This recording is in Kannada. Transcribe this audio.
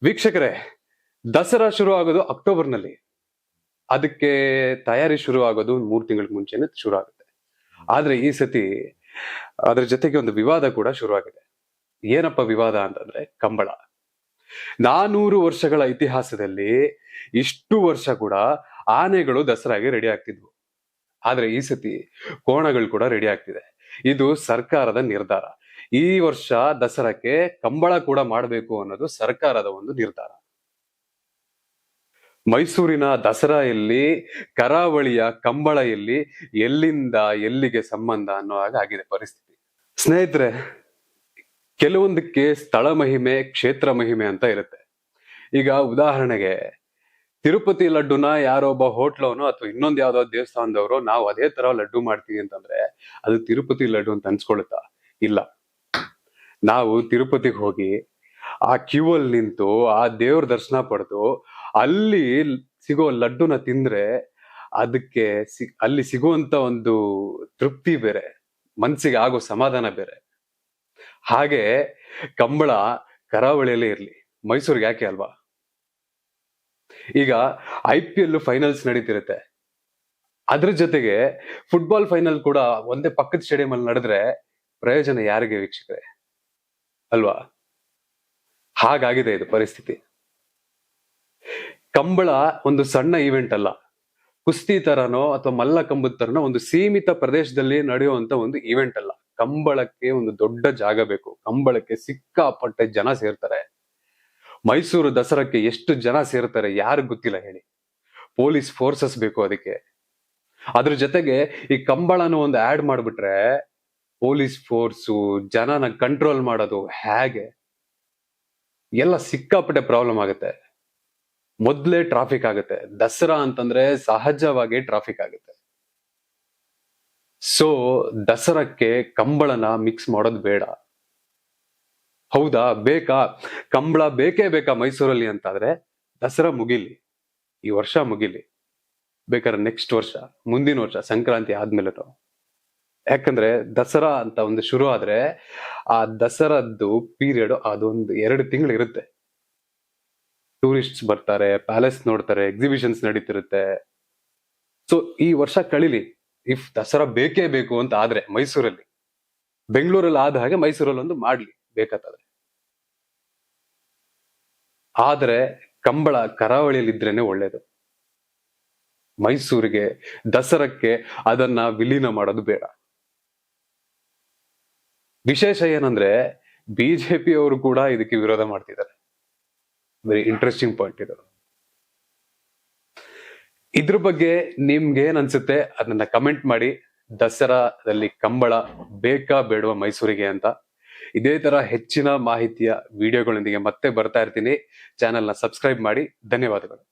ವೀಕ್ಷಕರೇ, ದಸರಾ ಶುರು ಆಗೋದು ಅಕ್ಟೋಬರ್ನಲ್ಲಿ. ಅದಕ್ಕೆ ತಯಾರಿ ಶುರು ಆಗೋದು 3 ತಿಂಗಳ ಮುಂಚೆನೆ ಶುರು ಆಗುತ್ತೆ. ಆದ್ರೆ ಈ ಸತಿ ಅದ್ರ ಜೊತೆಗೆ ಒಂದು ವಿವಾದ ಕೂಡ ಶುರು ಆಗಿದೆ. ಏನಪ್ಪ ವಿವಾದ ಅಂತಂದ್ರೆ ಕಂಬಳ. 400 ವರ್ಷಗಳ ಇತಿಹಾಸದಲ್ಲಿ ಇಷ್ಟು ವರ್ಷ ಕೂಡ ಆನೆಗಳು ದಸರಾಗೆ ರೆಡಿ ಆಗ್ತಿದ್ವು. ಆದ್ರೆ ಈ ಸತಿ ಕೋಣಗಳು ಕೂಡ ರೆಡಿ ಆಗ್ತಿದೆ. ಇದು ಸರ್ಕಾರದ ನಿರ್ಧಾರ. ಈ ವರ್ಷ ದಸರಾಕ್ಕೆ ಕಂಬಳ ಕೂಡ ಮಾಡಬೇಕು ಅನ್ನೋದು ಸರ್ಕಾರದ ಒಂದು ನಿರ್ಧಾರ. ಮೈಸೂರಿನ ದಸರಾ ಎಲ್ಲಿ, ಕರಾವಳಿಯ ಕಂಬಳ ಎಲ್ಲಿ, ಎಲ್ಲಿಂದ ಎಲ್ಲಿಗೆ ಸಂಬಂಧ ಅನ್ನೋ ಹಾಗೆ ಆಗಿದೆ ಪರಿಸ್ಥಿತಿ. ಸ್ನೇಹಿತರೆ, ಕೆಲವೊಂದಕ್ಕೆ ಸ್ಥಳ ಮಹಿಮೆ, ಕ್ಷೇತ್ರ ಮಹಿಮೆ ಅಂತ ಇರುತ್ತೆ. ಈಗ ಉದಾಹರಣೆಗೆ ತಿರುಪತಿ ಲಡ್ಡುನ ಯಾರೋ ಒಬ್ಬ ಹೋಟ್ಲವನು ಅಥವಾ ಇನ್ನೊಂದು ಯಾವ್ದೋ ದೇವಸ್ಥಾನದವರು ನಾವು ಅದೇ ತರ ಲಡ್ಡು ಮಾಡ್ತೀವಿ ಅಂತಂದ್ರೆ ಅದು ತಿರುಪತಿ ಲಡ್ಡು ಅಂತ ಅನ್ಸ್ಕೊಳುತ್ತಾ? ಇಲ್ಲ. ನಾವು ತಿರುಪತಿಗೆ ಹೋಗಿ ಆ ಕ್ಯೂ ಅಲ್ಲಿ ನಿಂತು ಆ ದೇವ್ರ ದರ್ಶನ ಪಡೆದು ಅಲ್ಲಿ ಸಿಗೋ ಲಡ್ಡುನ ತಿಂದ್ರೆ ಅದಕ್ಕೆ ಅಲ್ಲಿ ಸಿಗುವಂತ ಒಂದು ತೃಪ್ತಿ ಬೇರೆ, ಮನ್ಸಿಗೆ ಆಗೋ ಸಮಾಧಾನ ಬೇರೆ. ಹಾಗೆ ಕಂಬಳ ಕರಾವಳಿಯಲ್ಲೇ ಇರ್ಲಿ, ಮೈಸೂರಿಗೆ ಯಾಕೆ ಅಲ್ವಾ? ಈಗ IPL ಫೈನಲ್ಸ್ ನಡೀತಿರುತ್ತೆ, ಅದ್ರ ಜೊತೆಗೆ ಫುಟ್ಬಾಲ್ ಫೈನಲ್ ಕೂಡ ಒಂದೇ ಪಕ್ಕದ ಸ್ಟೇಡಿಯಂ ಅಲ್ಲಿ ನಡೆದ್ರೆ ಪ್ರಯೋಜನ ಯಾರಿಗೆ ವೀಕ್ಷಕರೇ? ಅಲ್ವಾ? ಹಾಗಾಗಿದೆ ಇದು ಪರಿಸ್ಥಿತಿ. ಕಂಬಳ ಒಂದು ಸಣ್ಣ ಈವೆಂಟ್ ಅಲ್ಲ, ಕುಸ್ತಿ ತರನೋ ಅಥವಾ ಮಲ್ಲ ಕಂಬದ ತರನೋ ಒಂದು ಸೀಮಿತ ಪ್ರದೇಶದಲ್ಲಿ ನಡೆಯುವಂತ ಒಂದು ಈವೆಂಟ್ ಅಲ್ಲ. ಕಂಬಳಕ್ಕೆ ಒಂದು ದೊಡ್ಡ ಜಾಗ ಬೇಕು. ಕಂಬಳಕ್ಕೆ ಸಿಕ್ಕಾಪಟ್ಟೆ ಜನ ಸೇರ್ತಾರೆ. ಮೈಸೂರು ದಸರಾಕ್ಕೆ ಎಷ್ಟು ಜನ ಸೇರ್ತಾರೆ ಯಾರಿಗ್ ಗೊತ್ತಿಲ್ಲ ಹೇಳಿ. ಪೊಲೀಸ್ ಫೋರ್ಸಸ್ ಬೇಕು ಅದಕ್ಕೆ. ಅದ್ರ ಜೊತೆಗೆ ಈ ಕಂಬಳನ ಒಂದು ಆಡ್ ಮಾಡ್ಬಿಟ್ರೆ ಪೊಲೀಸ್ ಫೋರ್ಸು ಜನನ ಕಂಟ್ರೋಲ್ ಮಾಡೋದು ಹೇಗೆ ಎಲ್ಲ ಸಿಕ್ಕಾಪಟ್ಟೆ ಪ್ರಾಬ್ಲಮ್ ಆಗುತ್ತೆ. ಮೊದ್ಲೇ ಟ್ರಾಫಿಕ್ ಆಗುತ್ತೆ. ದಸರಾ ಅಂತಂದ್ರೆ ಸಹಜವಾಗಿ ಟ್ರಾಫಿಕ್ ಆಗುತ್ತೆ. ಸೊ ದಸರಾಕ್ಕೆ ಕಂಬಳನ ಮಿಕ್ಸ್ ಮಾಡೋದು ಬೇಡ. ಹೌದಾ, ಬೇಕಾ ಕಂಬಳ ಬೇಕೇ ಬೇಕಾ ಮೈಸೂರಲ್ಲಿ ಅಂತಾದ್ರೆ ದಸರಾ ಮುಗಿಲಿ, ಈ ವರ್ಷ ಮುಗಿಲಿ, ಬೇಕಾದ್ರೆ ನೆಕ್ಸ್ಟ್ ವರ್ಷ, ಮುಂದಿನ ವರ್ಷ ಸಂಕ್ರಾಂತಿ ಆದ್ಮೇಲೆ. ಯಾಕಂದ್ರೆ ದಸರಾ ಅಂತ ಒಂದು ಶುರು ಆದ್ರೆ ಆ ದಸರಾದ್ದು ಪೀರಿಯಡ್ ಅದೊಂದು 2 ತಿಂಗಳು ಇರುತ್ತೆ. ಟೂರಿಸ್ಟ್ಸ್ ಬರ್ತಾರೆ, ಪ್ಯಾಲೇಸ್ ನೋಡ್ತಾರೆ, ಎಕ್ಸಿಬಿಷನ್ಸ್ ನಡೀತಿರುತ್ತೆ. ಸೊ ಈ ವರ್ಷ ಕಳಿಲಿ. ಇಫ್ ದಸರಾ ಬೇಕೇ ಬೇಕು ಅಂತ ಆದ್ರೆ ಮೈಸೂರಲ್ಲಿ, ಬೆಂಗಳೂರಲ್ಲಿ ಆದ ಹಾಗೆ ಮೈಸೂರಲ್ಲಿ ಒಂದು ಮಾಡ್ಲಿ ಬೇಕಾದ್ರೆ. ಆದ್ರೆ ಕಂಬಳ ಕರಾವಳಿಯಲ್ಲಿ ಇದ್ರೇನೆ ಒಳ್ಳೇದು. ಮೈಸೂರಿಗೆ ದಸರಕ್ಕೆ ಅದನ್ನ ವಿಲೀನ ಮಾಡೋದು ಬೇಡ. ವಿಶೇಷ ಏನಂದ್ರೆ ಬಿಜೆಪಿ ಅವರು ಕೂಡ ಇದಕ್ಕೆ ವಿರೋಧ ಮಾಡ್ತಿದ್ದಾರೆ. ವೆರಿ ಇಂಟ್ರೆಸ್ಟಿಂಗ್ ಪಾಯಿಂಟ್ ಇದು. ಇದ್ರ ಬಗ್ಗೆ ನಿಮ್ಗೆ ಏನ್ ಅನ್ಸುತ್ತೆ ಅದನ್ನ ಕಮೆಂಟ್ ಮಾಡಿ. ದಸರಾದಲ್ಲಿ ಕಂಬಳ ಬೇಕಾ ಬೇಡವಾ ಮೈಸೂರಿಗೆ ಅಂತ. ಇದೇ ತರ ಹೆಚ್ಚಿನ ಮಾಹಿತಿಯ ವಿಡಿಯೋಗಳೊಂದಿಗೆ ಮತ್ತೆ ಬರ್ತಾ ಇರ್ತೀನಿ. ಚಾನೆಲ್ನ ಸಬ್ಸ್ಕ್ರೈಬ್ ಮಾಡಿ. ಧನ್ಯವಾದಗಳು.